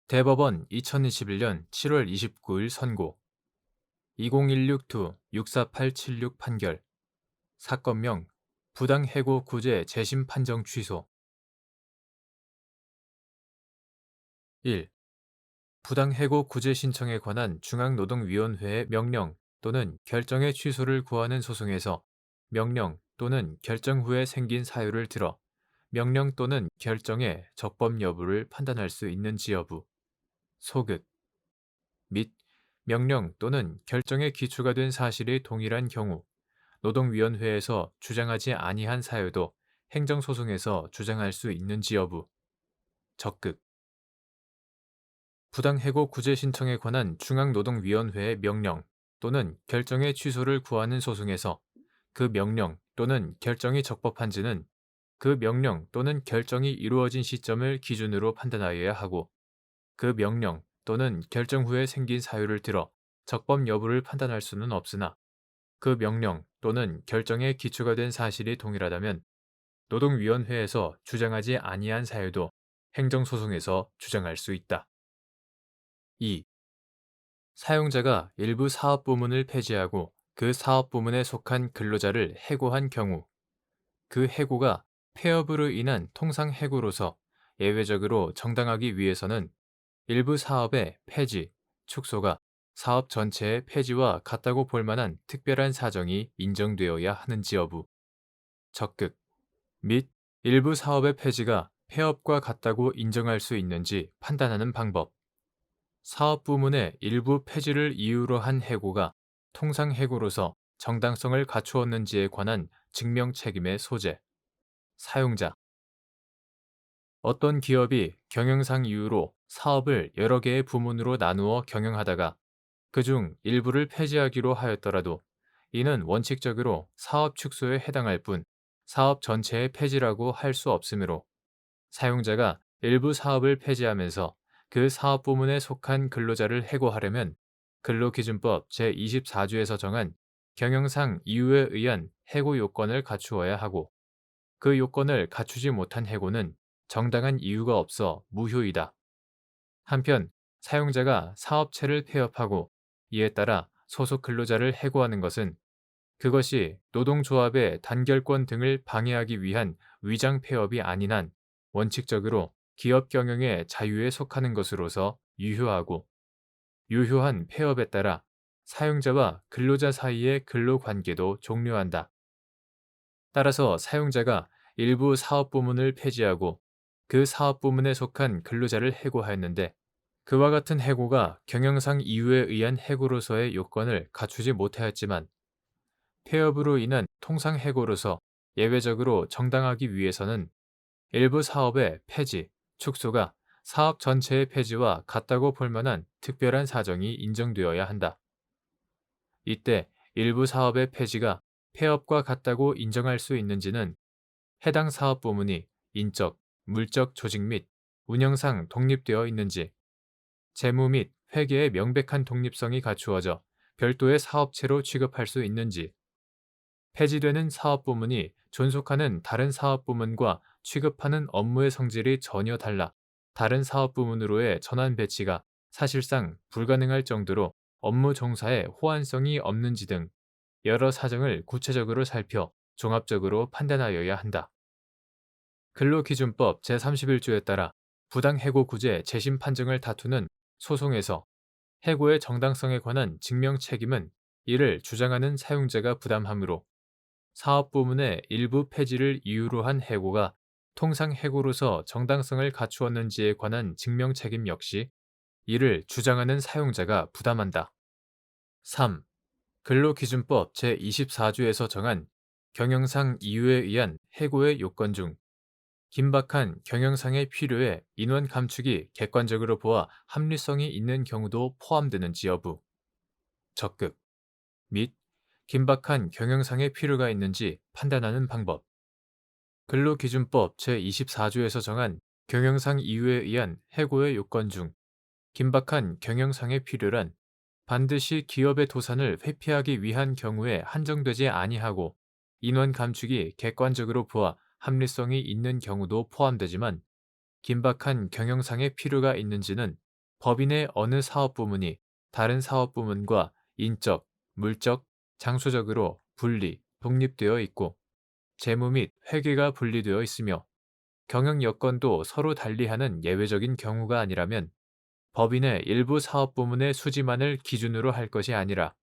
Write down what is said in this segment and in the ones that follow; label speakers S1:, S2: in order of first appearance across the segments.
S1: 대법원 2021년 7월 29일 선고 2016-2-64876 판결 사건명 부당해고 구제 재심 판정 취소 1. 부당해고 구제 신청에 관한 중앙노동위원회의 명령 또는 결정의 취소를 구하는 소송에서 명령 또는 결정 후에 생긴 사유를 들어 명령 또는 결정의 적법 여부를 판단할 수 있는지 여부 소급 및 명령 또는 결정의 기초가 된 사실이 동일한 경우 노동위원회에서 주장하지 아니한 사유도 행정소송에서 주장할 수 있는지 여부 적극 부당해고 구제 신청에 관한 중앙노동위원회의 명령 또는 결정의 취소를 구하는 소송에서 그 명령 또는 결정이 적법한지는 그 명령 또는 결정이 이루어진 시점을 기준으로 판단하여야 하고 그 명령 또는 결정 후에 생긴 사유를 들어 적법 여부를 판단할 수는 없으나 그 명령 또는 결정의 기초가 된 사실이 동일하다면 노동위원회에서 주장하지 아니한 사유도 행정소송에서 주장할 수 있다. 2. 사용자가 일부 사업부문을 폐지하고 그 사업부문에 속한 근로자를 해고한 경우 그 해고가 폐업으로 인한 통상해고로서 예외적으로 정당하기 위해서는 일부 사업의 폐지, 축소가 사업 전체의 폐지와 같다고 볼 만한 특별한 사정이 인정되어야 하는지 여부, 적극 및 일부 사업의 폐지가 폐업과 같다고 인정할 수 있는지 판단하는 방법, 사업 부문의 일부 폐지를 이유로 한 해고가 통상해고로서 정당성을 갖추었는지에 관한 증명 책임의 소재, 사용자, 어떤 기업이 경영상 이유로 사업을 여러 개의 부문으로 나누어 경영하다가 그중 일부를 폐지하기로 하였더라도 이는 원칙적으로 사업 축소에 해당할 뿐 사업 전체의 폐지라고 할 수 없으므로 사용자가 일부 사업을 폐지하면서 그 사업 부문에 속한 근로자를 해고하려면 근로기준법 제24조에서 정한 경영상 이유에 의한 해고 요건을 갖추어야 하고 그 요건을 갖추지 못한 해고는 정당한 이유가 없어 무효이다. 한편 사용자가 사업체를 폐업하고 이에 따라 소속 근로자를 해고하는 것은 그것이 노동조합의 단결권 등을 방해하기 위한 위장 폐업이 아닌 한 원칙적으로 기업 경영의 자유에 속하는 것으로서 유효하고 유효한 폐업에 따라 사용자와 근로자 사이의 근로관계도 종료한다. 따라서 사용자가 일부 사업 부문을 폐지하고 그 사업 부문에 속한 근로자를 해고하였는데 그와 같은 해고가 경영상 이유에 의한 해고로서의 요건을 갖추지 못하였지만 폐업으로 인한 통상해고로서 예외적으로 정당하기 위해서는 일부 사업의 폐지, 축소가 사업 전체의 폐지와 같다고 볼 만한 특별한 사정이 인정되어야 한다. 이때 일부 사업의 폐지가 폐업과 같다고 인정할 수 있는지는 해당 사업 부문이 인적, 물적 조직 및 운영상 독립되어 있는지, 재무 및 회계의 명백한 독립성이 갖추어져 별도의 사업체로 취급할 수 있는지, 폐지되는 사업 부문이 존속하는 다른 사업 부문과 취급하는 업무의 성질이 전혀 달라 다른 사업 부문으로의 전환 배치가 사실상 불가능할 정도로 업무 종사에 호환성이 없는지 등 여러 사정을 구체적으로 살펴 종합적으로 판단하여야 한다. 근로기준법 제31조에 따라 부당해고 구제 재심 판정을 다투는 소송에서 해고의 정당성에 관한 증명 책임은 이를 주장하는 사용자가 부담하므로 사업 부문의 일부 폐지를 이유로 한 해고가 통상 해고로서 정당성을 갖추었는지에 관한 증명 책임 역시 이를 주장하는 사용자가 부담한다. 3. 근로기준법 제24조에서 정한 경영상 이유에 의한 해고의 요건 중 긴박한 경영상의 필요에 인원 감축이 객관적으로 보아 합리성이 있는 경우도 포함되는지 여부, 적극 및 긴박한 경영상의 필요가 있는지 판단하는 방법. 근로기준법 제24조에서 정한 경영상 이유에 의한 해고의 요건 중 긴박한 경영상의 필요란 반드시 기업의 도산을 회피하기 위한 경우에 한정되지 아니하고 인원 감축이 객관적으로 보아 합리성이 있는 경우도 포함되지만 긴박한 경영상의 필요가 있는지는 법인의 어느 사업 부문이 다른 사업 부문과 인적, 물적, 장소적으로 분리, 독립되어 있고 재무 및 회계가 분리되어 있으며 경영 여건도 서로 달리하는 예외적인 경우가 아니라면 법인의 일부 사업 부문의 수지만을 기준으로 할 것이 아니라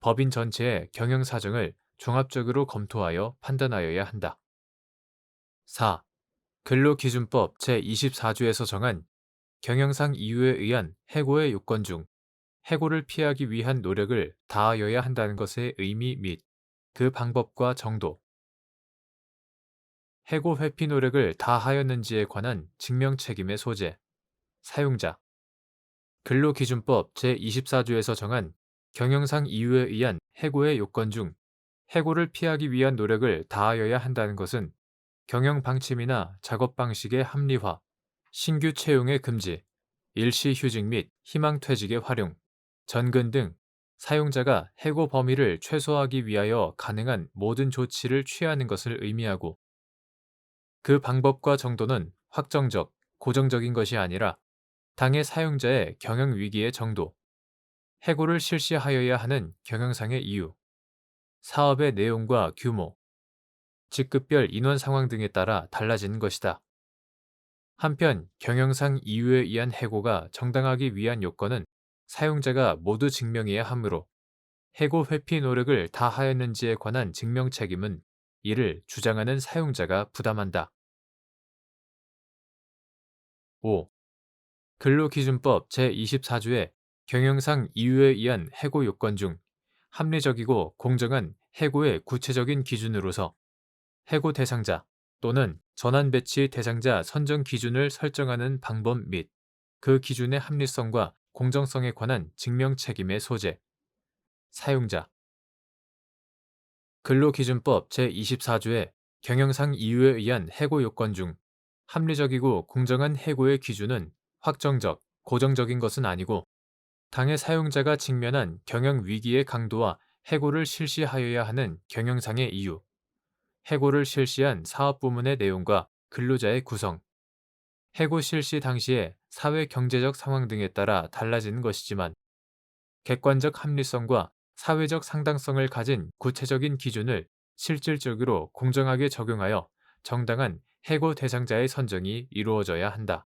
S1: 법인 전체의 경영 사정을 종합적으로 검토하여 판단하여야 한다. 4. 근로기준법 제24조에서 정한 경영상 이유에 의한 해고의 요건 중 해고를 피하기 위한 노력을 다하여야 한다는 것의 의미 및 그 방법과 정도, 해고 회피 노력을 다하였는지에 관한 증명 책임의 소재, 사용자, 근로기준법 제24조에서 정한 경영상 이유에 의한 해고의 요건 중 해고를 피하기 위한 노력을 다하여야 한다는 것은 경영 방침이나 작업 방식의 합리화, 신규 채용의 금지, 일시휴직 및 희망퇴직의 활용, 전근 등 사용자가 해고 범위를 최소화하기 위하여 가능한 모든 조치를 취하는 것을 의미하고 그 방법과 정도는 확정적, 고정적인 것이 아니라 당해 사용자의 경영 위기의 정도, 해고를 실시하여야 하는 경영상의 이유, 사업의 내용과 규모, 직급별 인원 상황 등에 따라 달라지는 것이다. 한편 경영상 이유에 의한 해고가 정당하기 위한 요건은 사용자가 모두 증명해야 하므로 해고 회피 노력을 다하였는지에 관한 증명 책임은 이를 주장하는 사용자가 부담한다. 5. 근로기준법 제24조의 경영상 이유에 의한 해고 요건 중 합리적이고 공정한 해고의 구체적인 기준으로서 해고 대상자 또는 전환 배치 대상자 선정 기준을 설정하는 방법 및 그 기준의 합리성과 공정성에 관한 증명 책임의 소재, 사용자, 근로기준법 제24조의 경영상 이유에 의한 해고 요건 중 합리적이고 공정한 해고의 기준은 확정적, 고정적인 것은 아니고 당해 사용자가 직면한 경영 위기의 강도와 해고를 실시하여야 하는 경영상의 이유, 해고를 실시한 사업 부문의 내용과 근로자의 구성, 해고 실시 당시의 사회 경제적 상황 등에 따라 달라지는 것이지만 객관적 합리성과 사회적 상당성을 가진 구체적인 기준을 실질적으로 공정하게 적용하여 정당한 해고 대상자의 선정이 이루어져야 한다.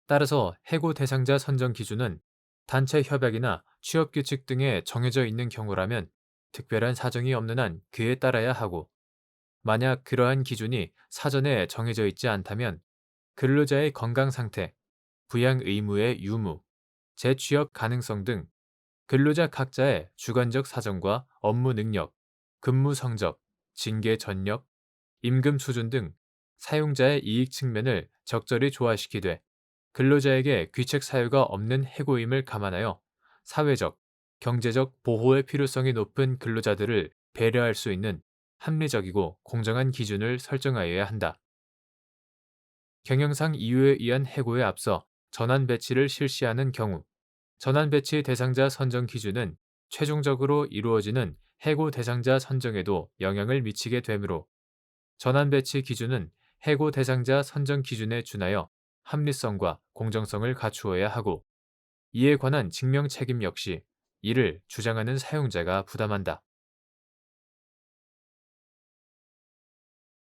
S1: 따라서 해고 대상자 선정 기준은 단체 협약이나 취업규칙 등에 정해져 있는 경우라면 특별한 사정이 없는 한 그에 따라야 하고 만약 그러한 기준이 사전에 정해져 있지 않다면 근로자의 건강 상태, 부양 의무의 유무, 재취업 가능성 등 근로자 각자의 주관적 사정과 업무 능력, 근무 성적, 징계 전력, 임금 수준 등 사용자의 이익 측면을 적절히 조화시키되 근로자에게 귀책 사유가 없는 해고임을 감안하여 사회적, 경제적 보호의 필요성이 높은 근로자들을 배려할 수 있는 합리적이고 공정한 기준을 설정하여야 한다. 경영상 이유에 의한 해고에 앞서 전환 배치를 실시하는 경우 전환 배치 대상자 선정 기준은 최종적으로 이루어지는 해고 대상자 선정에도 영향을 미치게 되므로 전환 배치 기준은 해고 대상자 선정 기준에 준하여 합리성과 공정성을 갖추어야 하고 이에 관한 증명 책임 역시 이를 주장하는 사용자가 부담한다.